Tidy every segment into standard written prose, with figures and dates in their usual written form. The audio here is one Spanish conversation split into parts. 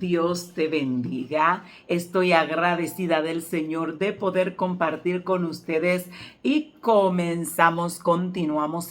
Dios te bendiga. Estoy agradecida del Señor de poder compartir con ustedes y continuamos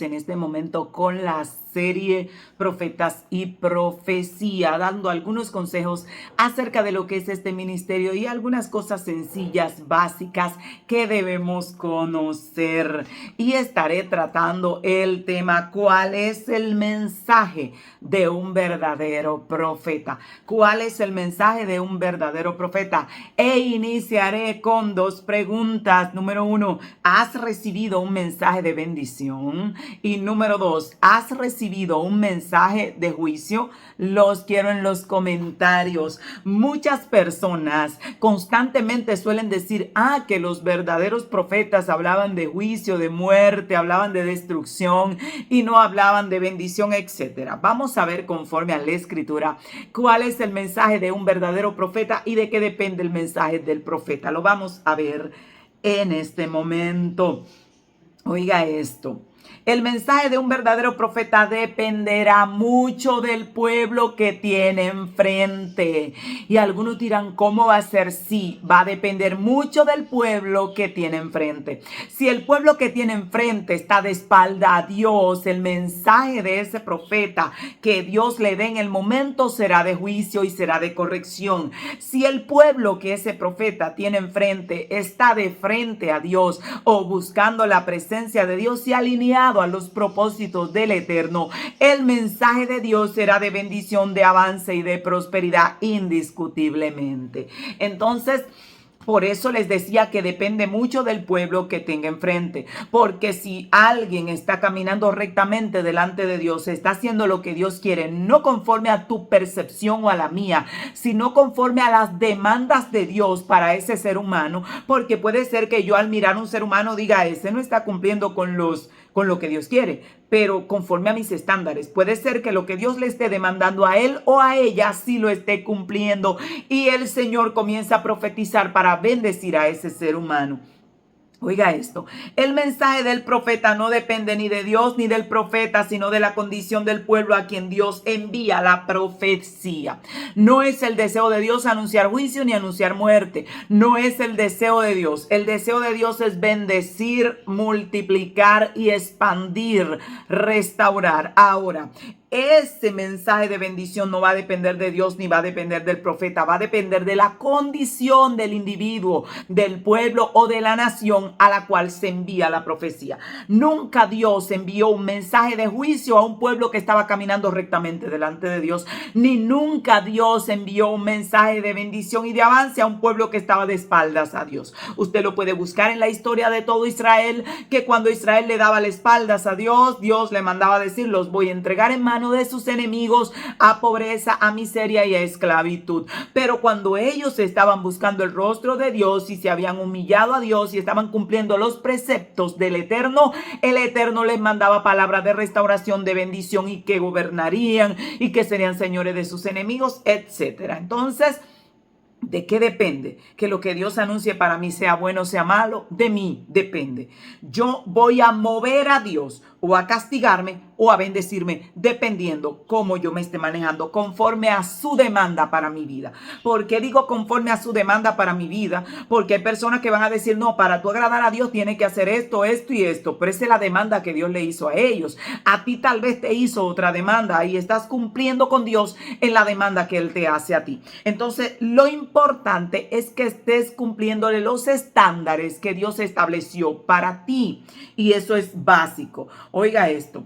en este momento con la serie Profetas y Profecía, dando algunos consejos acerca de lo que es este ministerio y algunas cosas sencillas, básicas que debemos conocer. Y estaré tratando el tema: ¿cuál es el mensaje de un verdadero profeta? ¿Cuál es el mensaje de un verdadero profeta? E iniciaré con dos preguntas. Número 1, ¿has recibido un mensaje de bendición? Y número 2, ¿has recibido un mensaje de juicio? Los quiero en los comentarios. Muchas personas constantemente suelen decir que los verdaderos profetas hablaban de juicio, de muerte, hablaban de destrucción y no hablaban de bendición, etcétera. Vamos a ver, conforme a la escritura, cuál es el mensaje de un verdadero profeta y de qué depende el mensaje del profeta. Lo vamos a ver en este momento. Oiga esto. El mensaje de un verdadero profeta dependerá mucho del pueblo que tiene enfrente. Y algunos dirán, ¿cómo va a ser? Sí, va a depender mucho del pueblo que tiene enfrente. Si el pueblo que tiene enfrente está de espalda a Dios, el mensaje de ese profeta que Dios le dé en el momento será de juicio y será de corrección. Si el pueblo que ese profeta tiene enfrente está de frente a Dios o buscando la presencia de Dios y alineado a los propósitos del Eterno, el mensaje de Dios será de bendición, de avance y de prosperidad indiscutiblemente. Entonces, por eso les decía que depende mucho del pueblo que tenga enfrente, porque si alguien está caminando rectamente delante de Dios, está haciendo lo que Dios quiere, no conforme a tu percepción o a la mía, sino conforme a las demandas de Dios para ese ser humano, porque puede ser que yo al mirar a un ser humano diga, ese no está cumpliendo con lo que Dios quiere, pero conforme a mis estándares. Puede ser que lo que Dios le esté demandando a él o a ella sí lo esté cumpliendo, y el Señor comienza a profetizar para bendecir a ese ser humano. Oiga esto, el mensaje del profeta no depende ni de Dios ni del profeta, sino de la condición del pueblo a quien Dios envía la profecía. No es el deseo de Dios anunciar juicio ni anunciar muerte. No es el deseo de Dios. El deseo de Dios es bendecir, multiplicar y expandir, restaurar. Ahora, ese mensaje de bendición no va a depender de Dios ni va a depender del profeta, va a depender de la condición del individuo, del pueblo o de la nación a la cual se envía la profecía. Nunca Dios envió un mensaje de juicio a un pueblo que estaba caminando rectamente delante de Dios, ni nunca Dios envió un mensaje de bendición y de avance a un pueblo que estaba de espaldas a Dios. Usted lo puede buscar en la historia de todo Israel, que cuando Israel le daba las espaldas a Dios, Dios le mandaba decir, los voy a entregar en manos de sus enemigos, a pobreza, a miseria y a esclavitud. Pero cuando ellos estaban buscando el rostro de Dios y se habían humillado a Dios y estaban cumpliendo los preceptos del Eterno, el Eterno les mandaba palabras de restauración, de bendición, y que gobernarían y que serían señores de sus enemigos, etcétera. Entonces, ¿de qué depende? Que lo que Dios anuncie para mí sea bueno o sea malo. De mí depende. Yo voy a mover a Dios o a castigarme o a bendecirme, dependiendo cómo yo me esté manejando, conforme a su demanda para mi vida. ¿Por qué digo conforme a su demanda para mi vida? Porque hay personas que van a decir, no, para tú agradar a Dios tienes que hacer esto, esto y esto. Pero esa es la demanda que Dios le hizo a ellos. A ti tal vez te hizo otra demanda y estás cumpliendo con Dios en la demanda que Él te hace a ti. Entonces, lo importante es que estés cumpliéndole los estándares que Dios estableció para ti. Y eso es básico. Oiga esto.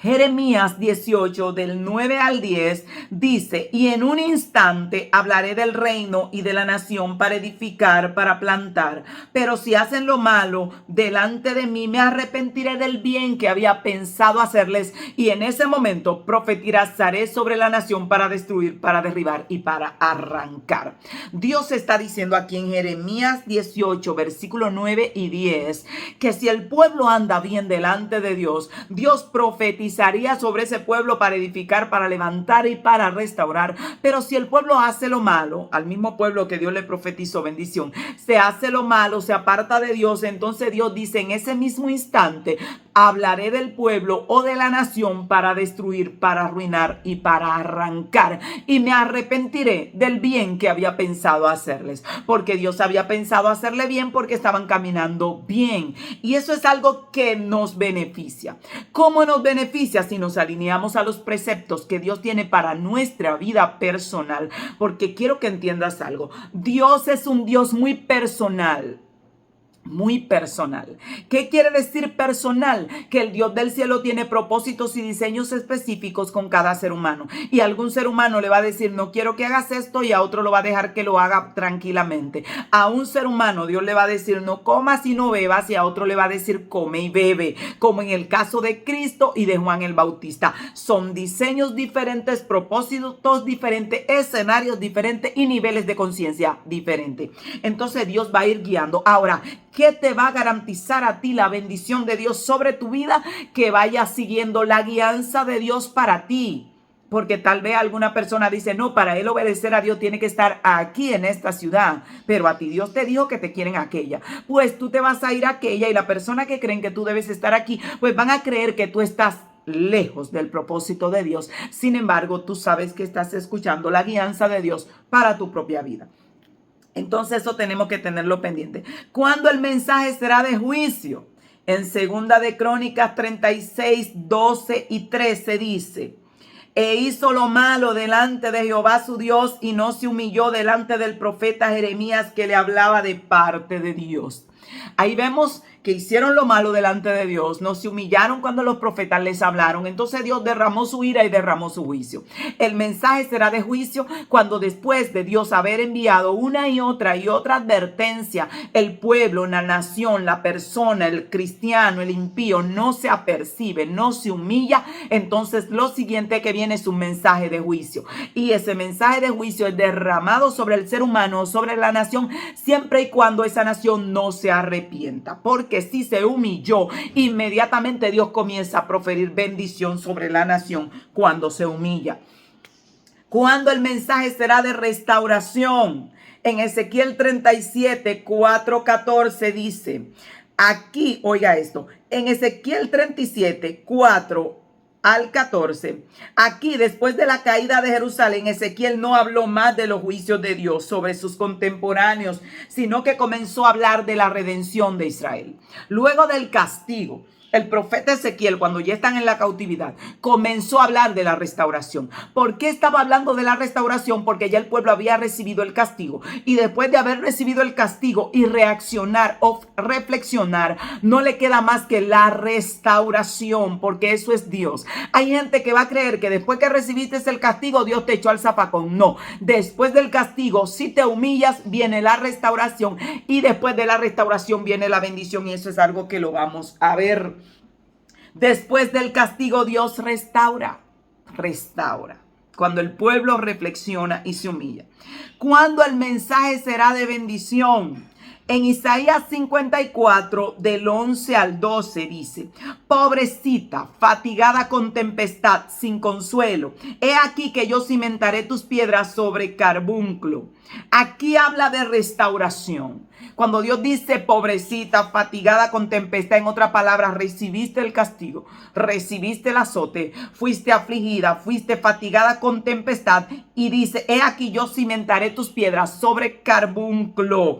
Jeremías 18 del 9 al 10 dice, y en un instante hablaré del reino y de la nación para edificar, para plantar. Pero si hacen lo malo delante de mí, me arrepentiré del bien que había pensado hacerles. Y en ese momento profetizaré sobre la nación para destruir, para derribar y para arrancar. Dios está diciendo aquí en Jeremías 18, versículo 9 y 10, que si el pueblo anda bien delante de Dios, Dios profetiza profetizaría sobre ese pueblo para edificar, para levantar y para restaurar. Pero si el pueblo hace lo malo, al mismo pueblo que Dios le profetizó bendición, se hace lo malo, se aparta de Dios, entonces Dios dice: en ese mismo instante hablaré del pueblo o de la nación para destruir, para arruinar y para arrancar, y me arrepentiré del bien que había pensado hacerles, porque Dios había pensado hacerle bien porque estaban caminando bien. Y eso es algo que nos beneficia. ¿Cómo nos beneficia? Si nos alineamos a los preceptos que Dios tiene para nuestra vida personal. Porque quiero que entiendas algo: Dios es un Dios muy personal. Muy personal. ¿Qué quiere decir personal? Que el Dios del cielo tiene propósitos y diseños específicos con cada ser humano. Y a algún ser humano le va a decir: no quiero que hagas esto, y a otro lo va a dejar que lo haga tranquilamente. A un ser humano Dios le va a decir: no comas y no bebas, y a otro le va a decir: come y bebe. Como en el caso de Cristo y de Juan el Bautista. Son diseños diferentes, propósitos diferentes, escenarios diferentes y niveles de conciencia diferentes. Entonces Dios va a ir guiando. Ahora, ¿qué te va a garantizar a ti la bendición de Dios sobre tu vida? Que vayas siguiendo la guianza de Dios para ti. Porque tal vez alguna persona dice: no, para él obedecer a Dios tiene que estar aquí en esta ciudad. Pero a ti Dios te dijo que te quieren aquella. Pues tú te vas a ir a aquella, y la persona que creen que tú debes estar aquí, pues van a creer que tú estás lejos del propósito de Dios. Sin embargo, tú sabes que estás escuchando la guianza de Dios para tu propia vida. Entonces eso tenemos que tenerlo pendiente. ¿Cuándo el mensaje será de juicio? En 2 de Crónicas 36, 12 y 13 dice: e hizo lo malo delante de Jehová su Dios, y no se humilló delante del profeta Jeremías, que le hablaba de parte de Dios. Ahí vemos que hicieron lo malo delante de Dios, no se humillaron cuando los profetas les hablaron. Entonces Dios derramó su ira y derramó su juicio. El mensaje será de juicio cuando, después de Dios haber enviado una y otra advertencia, el pueblo, la nación, la persona, el cristiano, el impío no se apercibe, no se humilla. Entonces lo siguiente que viene es un mensaje de juicio, y ese mensaje de juicio es derramado sobre el ser humano, sobre la nación, siempre y cuando esa nación no se arrepienta. Porque si se humilló, inmediatamente Dios comienza a proferir bendición sobre la nación cuando se humilla. Cuando el mensaje será de restauración. En Ezequiel 37, 4, 14 dice, aquí, oiga esto, en Ezequiel 37, 4 al 14, aquí, después de la caída de Jerusalén, Ezequiel no habló más de los juicios de Dios sobre sus contemporáneos, sino que comenzó a hablar de la redención de Israel. Luego del castigo, el profeta Ezequiel, cuando ya están en la cautividad, comenzó a hablar de la restauración. ¿Por qué estaba hablando de la restauración? Porque ya el pueblo había recibido el castigo. Y después de haber recibido el castigo y reaccionar o reflexionar, no le queda más que la restauración, porque eso es Dios. Hay gente que va a creer que después que recibiste el castigo, Dios te echó al zafacón. No, después del castigo, si te humillas, viene la restauración, y después de la restauración viene la bendición, y eso es algo que lo vamos a ver. Después del castigo, Dios restaura. Cuando el pueblo reflexiona y se humilla. Cuando el mensaje será de bendición. En Isaías 54, del 11 al 12 dice: pobrecita, fatigada con tempestad, sin consuelo, he aquí que yo cimentaré tus piedras sobre carbunclo. Aquí habla de restauración. Cuando Dios dice pobrecita, fatigada con tempestad, en otras palabras, recibiste el castigo, recibiste el azote, fuiste afligida, fuiste fatigada con tempestad, y dice: he aquí yo cimentaré tus piedras sobre carbunclo.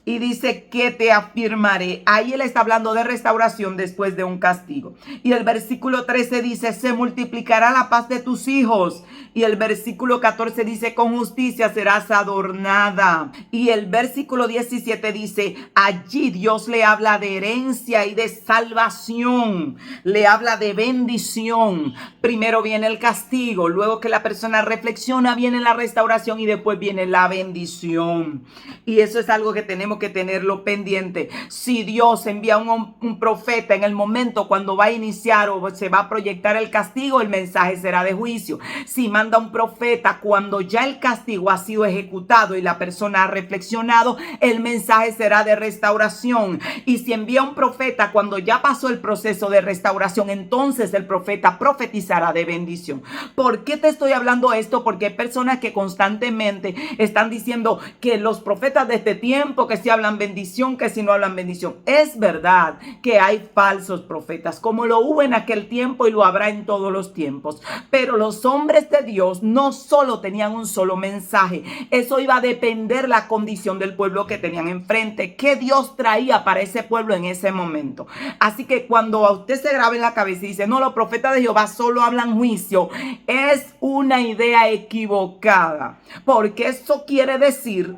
Y dice que te afirmaré. Ahí él está hablando de restauración después de un castigo. Y el versículo 13 dice: se multiplicará la paz de tus hijos. Y el versículo 14 dice: con justicia serás adornada. Y el versículo 17 dice: allí Dios le habla de herencia y de salvación. Le habla de bendición. Primero viene el castigo, luego que la persona reflexiona, viene la restauración, y después viene la bendición. Y eso es algo que tenemos tenemos que tenerlo pendiente. Si Dios envía un profeta en el momento cuando va a iniciar o se va a proyectar el castigo, el mensaje será de juicio. Si manda un profeta cuando ya el castigo ha sido ejecutado y la persona ha reflexionado, el mensaje será de restauración. Y si envía un profeta cuando ya pasó el proceso de restauración, entonces el profeta profetizará de bendición. ¿Por qué te estoy hablando esto? Porque hay personas que constantemente están diciendo que los profetas de este tiempo, que si hablan bendición, que si no hablan bendición. Es verdad que hay falsos profetas, como lo hubo en aquel tiempo y lo habrá en todos los tiempos. Pero los hombres de Dios no solo tenían un solo mensaje. Eso iba a depender la condición del pueblo que tenían enfrente, qué Dios traía para ese pueblo en ese momento. Así que cuando a usted se grabe en la cabeza y dice, no, los profetas de Jehová solo hablan juicio, es una idea equivocada, porque eso quiere decir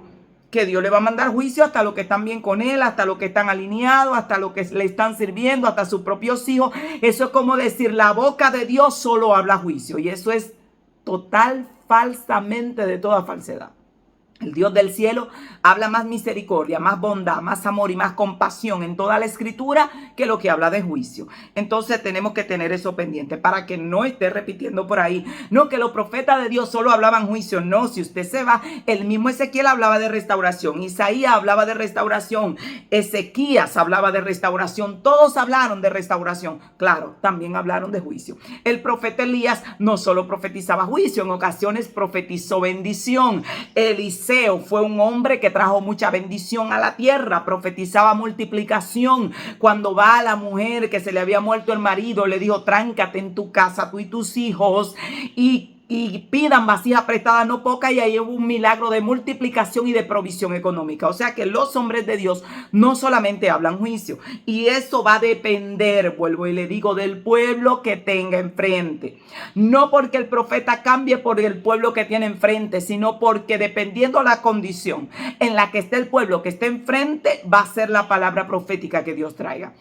que Dios le va a mandar juicio hasta los que están bien con él, hasta los que están alineados, hasta los que le están sirviendo, hasta sus propios hijos. Eso es como decir, la boca de Dios solo habla juicio, y eso es total falsamente de toda falsedad. El Dios del cielo habla más misericordia, más bondad, más amor y más compasión en toda la escritura que lo que habla de juicio. Entonces tenemos que tener eso pendiente para que no esté repitiendo por ahí. No, que los profetas de Dios solo hablaban juicio. No, si usted se va, el mismo Ezequiel hablaba de restauración. Isaías hablaba de restauración. Ezequías hablaba de restauración. Todos hablaron de restauración. Claro, también hablaron de juicio. El profeta Elías no solo profetizaba juicio, en ocasiones profetizó bendición. Eliseo fue un hombre que trajo mucha bendición a la tierra, profetizaba multiplicación. Cuando va a la mujer que se le había muerto el marido, le dijo, tráncate en tu casa, tú y tus hijos, y pidan vasijas prestadas no pocas, y ahí hubo un milagro de multiplicación y de provisión económica. O sea que los hombres de Dios no solamente hablan juicio, y eso va a depender, vuelvo y le digo, del pueblo que tenga enfrente. No porque el profeta cambie por el pueblo que tiene enfrente, sino porque dependiendo la condición en la que esté el pueblo que esté enfrente, va a ser la palabra profética que Dios traiga.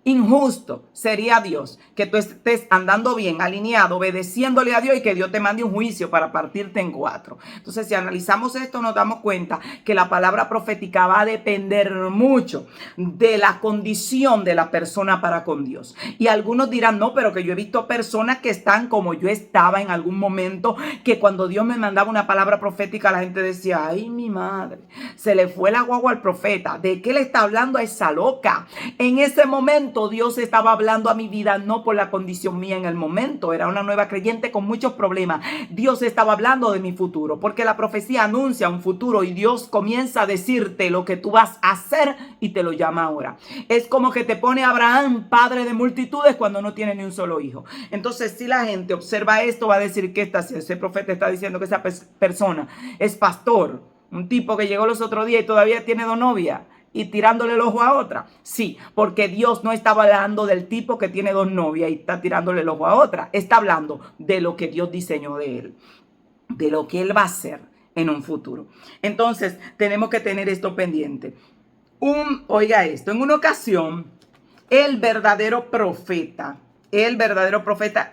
Injusto sería Dios que tú estés andando bien, alineado, obedeciéndole a Dios, y que Dios te mande un juicio para partirte en cuatro. Entonces, si analizamos esto, nos damos cuenta que la palabra profética va a depender mucho de la condición de la persona para con Dios. Y algunos dirán, no, pero que yo he visto personas que están como yo estaba en algún momento, que cuando Dios me mandaba una palabra profética, la gente decía, ay, mi madre, se le fue la guagua al profeta. ¿De qué le está hablando a esa loca? En ese momento Dios estaba hablando a mi vida, no por la condición mía en el momento. Era una nueva creyente con muchos problemas. Dios estaba hablando de mi futuro, porque la profecía anuncia un futuro y Dios comienza a decirte lo que tú vas a hacer y te lo llama ahora. Es como que te pone a Abraham padre de multitudes cuando no tiene ni un solo hijo. Entonces, si la gente observa esto, va a decir que ese profeta está diciendo que esa persona es pastor, un tipo que llegó los otros días y todavía tiene 2 novias y tirándole el ojo a otra. Sí, porque Dios no estaba hablando del tipo que tiene 2 novias y está tirándole el ojo a otra. Está hablando de lo que Dios diseñó de él, de lo que él va a hacer en un futuro. Entonces, tenemos que tener esto pendiente. Oiga esto, en una ocasión, el verdadero profeta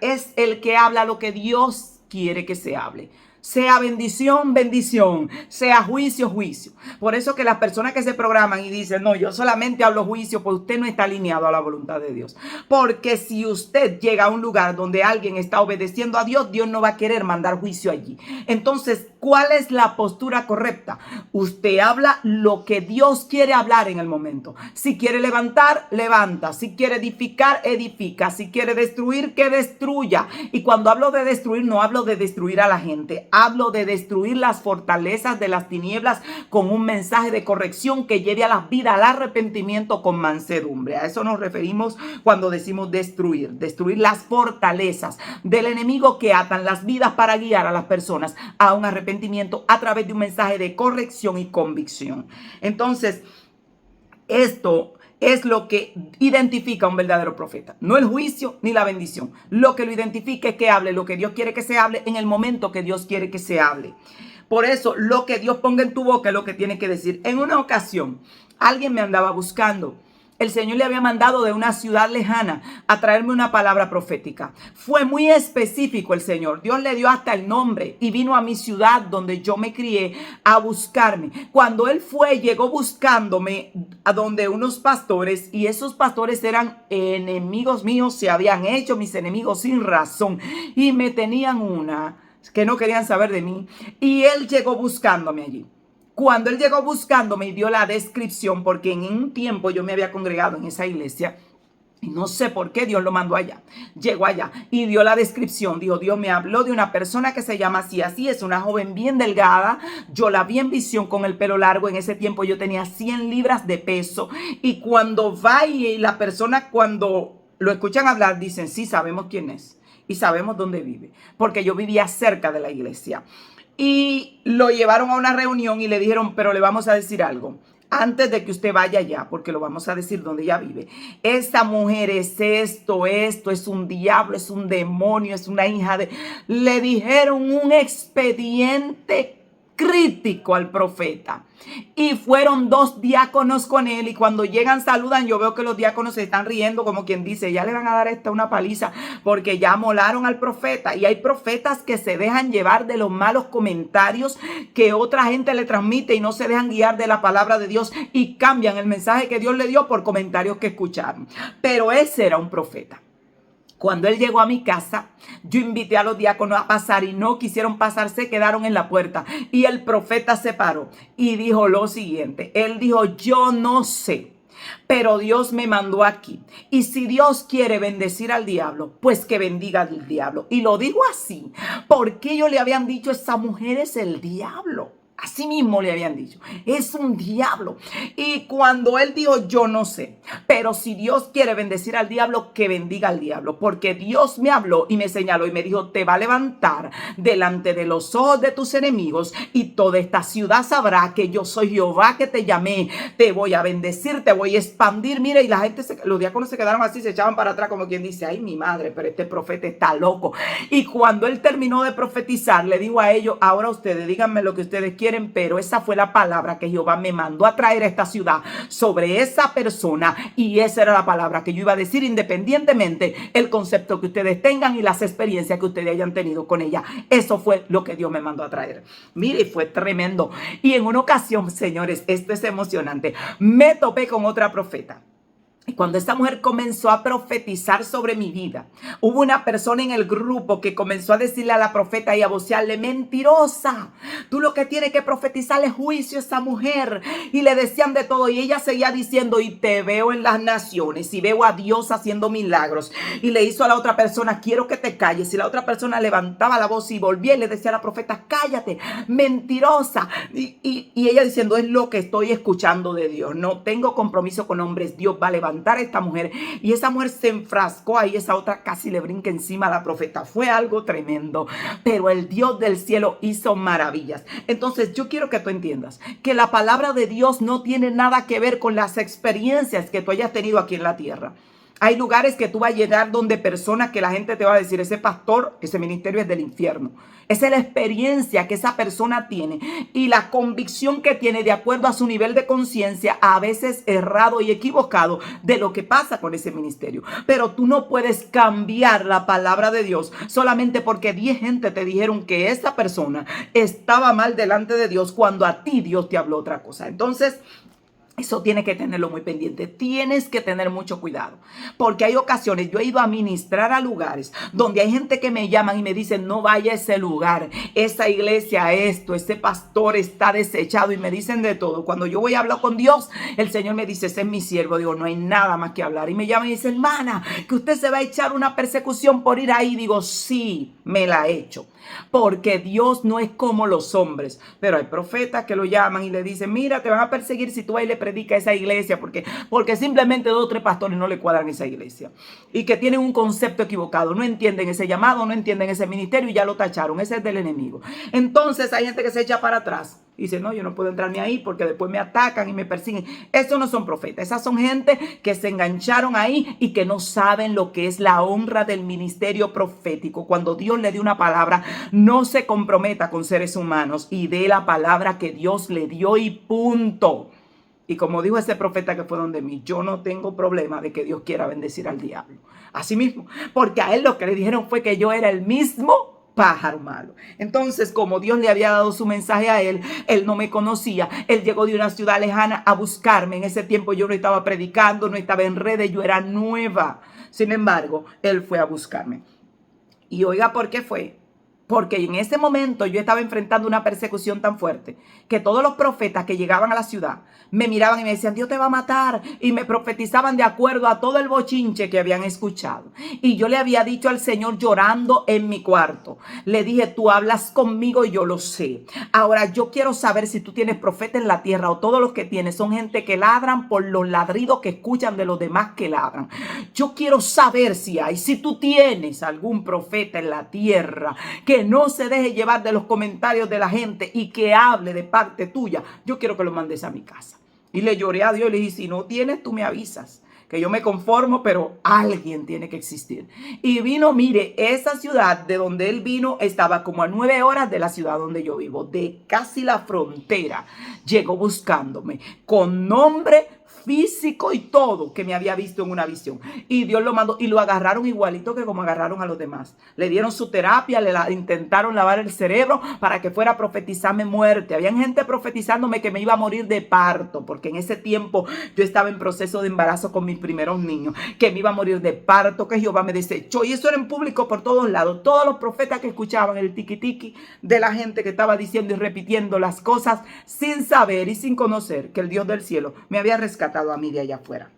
es el que habla lo que Dios quiere que se hable. Sea bendición, bendición. Sea juicio, juicio. Por eso que las personas que se programan y dicen, no, yo solamente hablo juicio, pues usted no está alineado a la voluntad de Dios. Porque si usted llega a un lugar donde alguien está obedeciendo a Dios, Dios no va a querer mandar juicio allí. Entonces, ¿cuál es la postura correcta? Usted habla lo que Dios quiere hablar en el momento. Si quiere levantar, levanta. Si quiere edificar, edifica. Si quiere destruir, que destruya. Y cuando hablo de destruir, no hablo de destruir a la gente. Hablo de destruir las fortalezas de las tinieblas con un mensaje de corrección que lleve a las vidas al arrepentimiento con mansedumbre. A eso nos referimos cuando decimos destruir. Destruir las fortalezas del enemigo que atan las vidas para guiar a las personas a un arrepentimiento a través de un mensaje de corrección y convicción. Entonces, esto es lo que identifica a un verdadero profeta. No el juicio ni la bendición. Lo que lo identifica es que hable lo que Dios quiere que se hable en el momento que Dios quiere que se hable. Por eso, lo que Dios ponga en tu boca es lo que tiene que decir. En una ocasión, alguien me andaba buscando. el Señor le había mandado de una ciudad lejana a traerme una palabra profética. Fue muy específico el Señor. Dios le dio hasta el nombre y vino a mi ciudad donde yo me crié a buscarme. Cuando Él fue, llegó buscándome a donde unos pastores, y esos pastores eran enemigos míos, se habían hecho mis enemigos sin razón y me tenían una que no querían saber de mí, y Él llegó buscándome allí. Cuando Él llegó buscándome y dio la descripción, porque en un tiempo yo me había congregado en esa iglesia, y no sé por qué Dios lo mandó allá. Llegó allá y dio la descripción. Dijo, Dios me habló de una persona que se llama así, así. Es una joven bien delgada. Yo la vi en visión con el pelo largo. En ese tiempo yo tenía 100 libras de peso. Y cuando va y la persona, cuando lo escuchan hablar, dicen, sí, sabemos quién es. Y sabemos dónde vive. Porque yo vivía cerca de la iglesia. Y lo llevaron a una reunión y le dijeron, pero le vamos a decir algo. Antes de que usted vaya allá, porque lo vamos a decir donde ella vive. Esa mujer es esto, es un diablo, es un demonio, es una hija de... Le dijeron un expediente crítico al profeta. Y fueron 2 diáconos con él, y cuando llegan saludan, yo veo que los diáconos se están riendo como quien dice, ya le van a dar esta una paliza porque ya molaron al profeta. Y hay profetas que se dejan llevar de los malos comentarios que otra gente le transmite y no se dejan guiar de la palabra de Dios y cambian el mensaje que Dios le dio por comentarios que escucharon. Pero ese era un profeta. Cuando él llegó a mi casa, yo invité a los diáconos a pasar y no quisieron pasar, se quedaron en la puerta. Y el profeta se paró y dijo lo siguiente. Él dijo, yo no sé, pero Dios me mandó aquí. Y si Dios quiere bendecir al diablo, pues que bendiga al diablo. Y lo digo así, porque ellos le habían dicho, esa mujer es el diablo. Así mismo le habían dicho, es un diablo. Y cuando él dijo, yo no sé, pero si Dios quiere bendecir al diablo, que bendiga al diablo. Porque Dios me habló y me señaló y me dijo, te va a levantar delante de los ojos de tus enemigos y toda esta ciudad sabrá que yo soy Jehová que te llamé. Te voy a bendecir, te voy a expandir. Mira, y la gente, los diáconos se quedaron así, se echaban para atrás como quien dice, ay, mi madre, pero este profeta está loco. Y cuando él terminó de profetizar, le digo a ellos, ahora ustedes díganme lo que ustedes quieren, pero esa fue la palabra que Jehová me mandó a traer a esta ciudad sobre esa persona, y esa era la palabra que yo iba a decir independientemente el concepto que ustedes tengan y las experiencias que ustedes hayan tenido con ella. Eso fue lo que Dios me mandó a traer. Mire, fue tremendo. Y en una ocasión, señores, esto es emocionante, me topé con otra profeta. Y cuando esta mujer comenzó a profetizar sobre mi vida, hubo una persona en el grupo que comenzó a decirle a la profeta y a vocearle, mentirosa, tú lo que tienes que profetizarle juicio a esa mujer. Y le decían de todo y ella seguía diciendo, y te veo en las naciones y veo a Dios haciendo milagros. Y le hizo a la otra persona, quiero que te calles. Y la otra persona levantaba la voz y volvía y le decía a la profeta, cállate, mentirosa. Y ella diciendo, es lo que estoy escuchando de Dios. No tengo compromiso con hombres, Dios va a levantar a esta mujer. Y esa mujer se enfrascó ahí, esa otra casi le brinca encima a la profeta. Fue algo tremendo, pero el Dios del cielo hizo maravillas. Entonces yo quiero que tú entiendas que la palabra de Dios no tiene nada que ver con las experiencias que tú hayas tenido aquí en la tierra. Hay lugares que tú vas a llegar donde personas que la gente te va a decir, ese pastor, ese ministerio es del infierno. Esa es la experiencia que esa persona tiene y la convicción que tiene de acuerdo a su nivel de conciencia, a veces errado y equivocado, de lo que pasa con ese ministerio. Pero tú no puedes cambiar la palabra de Dios solamente porque 10 gente te dijeron que esa persona estaba mal delante de Dios cuando a ti Dios te habló otra cosa. Entonces, eso tienes que tenerlo muy pendiente. Tienes que tener mucho cuidado. Porque hay ocasiones, yo he ido a ministrar a lugares donde hay gente que me llaman y me dicen, no vaya a ese lugar, esa iglesia, esto, ese pastor está desechado, y me dicen de todo. Cuando yo voy a hablar con Dios, el Señor me dice, ese es mi siervo. Digo, no hay nada más que hablar. Y me llaman y dicen, hermana, que usted se va a echar una persecución por ir ahí. Digo, sí, me la he hecho. Porque Dios no es como los hombres. Pero hay profetas que lo llaman y le dicen, mira, te van a perseguir si tú vas y le predicas a esa iglesia, porque simplemente 2 o 3 pastores no le cuadran esa iglesia y que tienen un concepto equivocado, no entienden ese llamado, no entienden ese ministerio y ya lo tacharon. Ese es del enemigo. Entonces hay gente que se echa para atrás y dice, no, yo no puedo entrarme ahí porque después me atacan y me persiguen. Esos no son profetas, esas son gente que se engancharon ahí y que no saben lo que es la honra del ministerio profético. Cuando Dios le dio una palabra, no se comprometa con seres humanos y dé la palabra que Dios le dio y punto. Y como dijo ese profeta que fue donde mí, yo no tengo problema de que Dios quiera bendecir al diablo. Así mismo, porque a él lo que le dijeron fue que yo era el mismo pájaro malo. Entonces, como Dios le había dado su mensaje a él, él no me conocía. Él llegó de una ciudad lejana a buscarme. En ese tiempo yo no estaba predicando, no estaba en redes, yo era nueva. Sin embargo, él fue a buscarme. Y oiga, ¿por qué fue? Porque en ese momento yo estaba enfrentando una persecución tan fuerte que todos los profetas que llegaban a la ciudad me miraban y me decían, Dios te va a matar. Y me profetizaban de acuerdo a todo el bochinche que habían escuchado. Y yo le había dicho al Señor llorando en mi cuarto. Le dije, tú hablas conmigo y yo lo sé. Ahora yo quiero saber si tú tienes profeta en la tierra o todos los que tienes son gente que ladran por los ladridos que escuchan de los demás que ladran. Yo quiero saber si tú tienes algún profeta en la tierra que no se deje llevar de los comentarios de la gente y que hable de parte tuya. Yo quiero que lo mandes a mi casa. Y le lloré a Dios y le dije, si no tienes, tú me avisas. Que yo me conformo, pero alguien tiene que existir. Y vino, mire, esa ciudad de donde él vino estaba como a 9 horas de la ciudad donde yo vivo, de casi la frontera. Llegó buscándome con nombre físico y todo que me había visto en una visión. Y Dios lo mandó y lo agarraron igualito que como agarraron a los demás. Le dieron su terapia, intentaron lavar el cerebro para que fuera a profetizarme muerte. Habían gente profetizándome que me iba a morir de parto, porque en ese tiempo yo estaba en proceso de embarazo con mis primeros niños, que me iba a morir de parto, que Jehová me desechó. Y eso era en público por todos lados. Todos los profetas que escuchaban el tiqui-tiqui de la gente que estaba diciendo y repitiendo las cosas sin saber y sin conocer que el Dios del cielo me había rescatado a mí de allá afuera.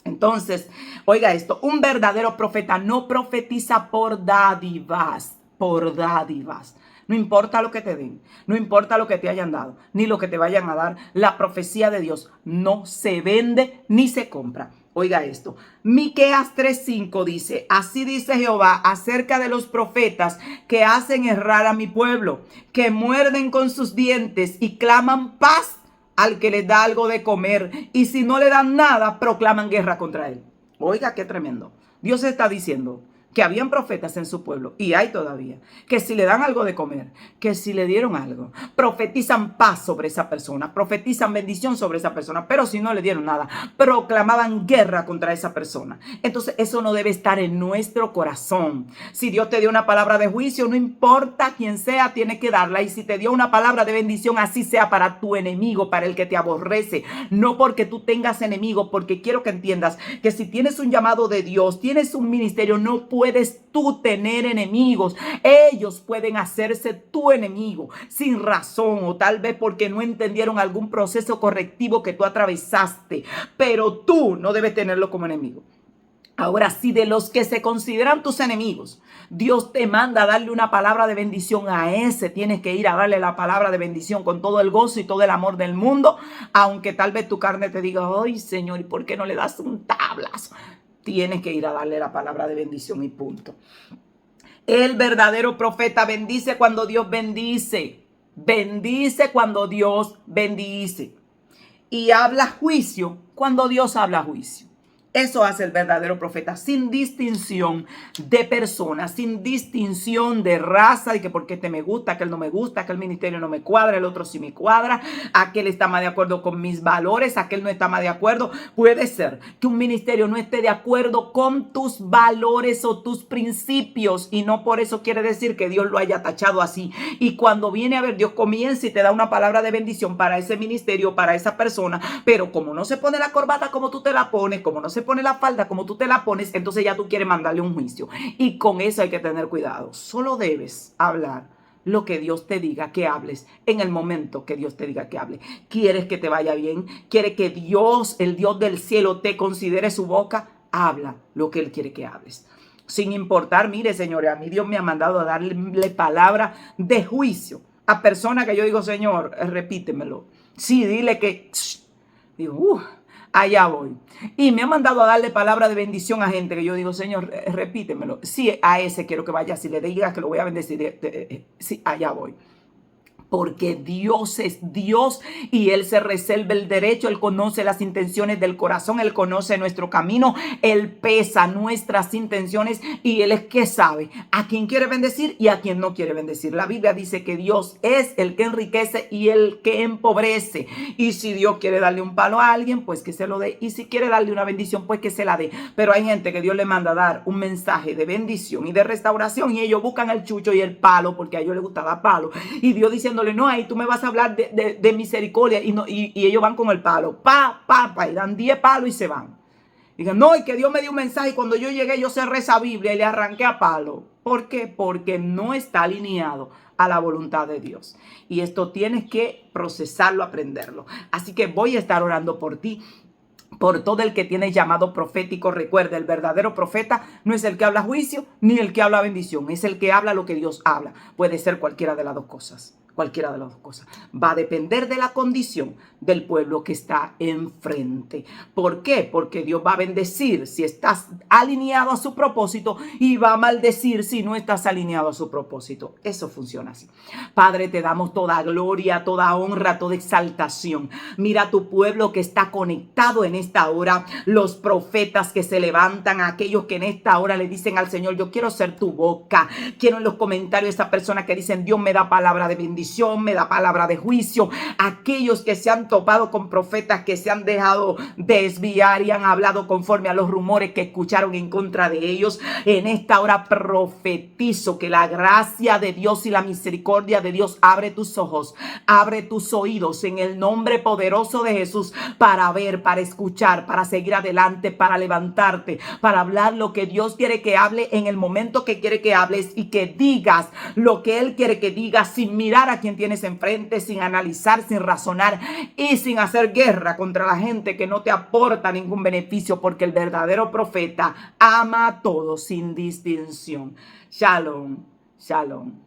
Entonces, oiga esto, un verdadero profeta no profetiza por dádivas, por dádivas. No importa lo que te den, no importa lo que te hayan dado, ni lo que te vayan a dar. La profecía de Dios no se vende ni se compra. Oiga esto, Miqueas 3:5 dice, así dice Jehová acerca de los profetas que hacen errar a mi pueblo, que muerden con sus dientes y claman paz al que les da algo de comer, y si no le dan nada, proclaman guerra contra él. Oiga, qué tremendo. Dios está diciendo que habían profetas en su pueblo, y hay todavía, que si le dan algo de comer, que si le dieron algo, profetizan paz sobre esa persona, profetizan bendición sobre esa persona, pero si no le dieron nada, proclamaban guerra contra esa persona. Entonces eso no debe estar en nuestro corazón. Si Dios te dio una palabra de juicio, no importa quién sea, tiene que darla. Y si te dio una palabra de bendición, así sea para tu enemigo, para el que te aborrece, no porque tú tengas enemigo, porque quiero que entiendas que si tienes un llamado de Dios, tienes un ministerio, no puedes tú tener enemigos. Ellos pueden hacerse tu enemigo sin razón, o tal vez porque no entendieron algún proceso correctivo que tú atravesaste, pero tú no debes tenerlo como enemigo. Ahora, si de los que se consideran tus enemigos, Dios te manda a darle una palabra de bendición, a ese tienes que ir a darle la palabra de bendición con todo el gozo y todo el amor del mundo, aunque tal vez tu carne te diga, ay Señor, ¿y por qué no le das un tablazo? Tienes que ir a darle la palabra de bendición y punto. El verdadero profeta bendice cuando Dios bendice. Bendice cuando Dios bendice. Y habla juicio cuando Dios habla juicio. Eso hace el verdadero profeta, sin distinción de personas, sin distinción de raza, y que porque este me gusta, aquel no me gusta, aquel ministerio no me cuadra, el otro sí me cuadra, aquel está más de acuerdo con mis valores, aquel no está más de acuerdo. Puede ser que un ministerio no esté de acuerdo con tus valores o tus principios, y no por eso quiere decir que Dios lo haya tachado así. Y cuando viene a ver, Dios comienza y te da una palabra de bendición para ese ministerio, para esa persona, pero como no se pone la corbata como tú te la pones, como no se pone la falda como tú te la pones, entonces ya tú quieres mandarle un juicio. Y con eso hay que tener cuidado. Solo debes hablar lo que Dios te diga que hables en el momento que Dios te diga que hable. ¿Quieres que te vaya bien? ¿Quieres que Dios, el Dios del cielo, te considere su boca? Habla lo que Él quiere que hables. Sin importar, mire señores, a mí Dios me ha mandado a darle palabra de juicio a personas que yo digo, Señor, repítemelo. Sí, dile que... Digo, allá voy. Y me ha mandado a darle palabra de bendición a gente que yo digo, Señor, repítemelo. Sí, a ese quiero que vaya. Si le digas que lo voy a bendecir, sí, allá voy. Porque Dios es Dios y Él se reserva el derecho, Él conoce las intenciones del corazón, Él conoce nuestro camino, Él pesa nuestras intenciones y Él es que sabe a quien quiere bendecir y a quien no quiere bendecir. La Biblia dice que Dios es el que enriquece y el que empobrece. Y si Dios quiere darle un palo a alguien, pues que se lo dé. Y si quiere darle una bendición, pues que se la dé. Pero hay gente que Dios le manda a dar un mensaje de bendición y de restauración y ellos buscan el chucho y el palo porque a ellos les gusta dar palo. Y Dios diciéndole, no, ahí tú me vas a hablar de misericordia y ellos van con el palo, y dan 10 palos y se van. Digan, no, y que Dios me dio un mensaje y cuando yo llegué yo cerré esa Biblia y le arranqué a palo. ¿Por qué? Porque no está alineado a la voluntad de Dios. Y esto tienes que procesarlo, aprenderlo. Así que voy a estar orando por ti, por todo el que tiene llamado profético. Recuerda, el verdadero profeta no es el que habla juicio ni el que habla bendición, es el que habla lo que Dios habla. Puede ser cualquiera de las dos cosas. Cualquiera de las dos cosas. Va a depender de la condición del pueblo que está enfrente. ¿Por qué? Porque Dios va a bendecir si estás alineado a su propósito y va a maldecir si no estás alineado a su propósito. Eso funciona así. Padre, te damos toda gloria, toda honra, toda exaltación. Mira a tu pueblo que está conectado en esta hora. Los profetas que se levantan, aquellos que en esta hora le dicen al Señor, yo quiero ser tu boca. Quiero en los comentarios esa persona que dicen, Dios me da palabra de bendición, me da palabra de juicio. Aquellos que se han topado con profetas que se han dejado desviar y han hablado conforme a los rumores que escucharon en contra de ellos, en esta hora profetizo que la gracia de Dios y la misericordia de Dios abre tus ojos, abre tus oídos en el nombre poderoso de Jesús para ver, para escuchar, para seguir adelante, para levantarte, para hablar lo que Dios quiere que hable en el momento que quiere que hables y que digas lo que Él quiere que digas sin mirar a quien tienes enfrente, sin analizar, sin razonar y sin hacer guerra contra la gente que no te aporta ningún beneficio, porque el verdadero profeta ama a todos sin distinción. Shalom, shalom.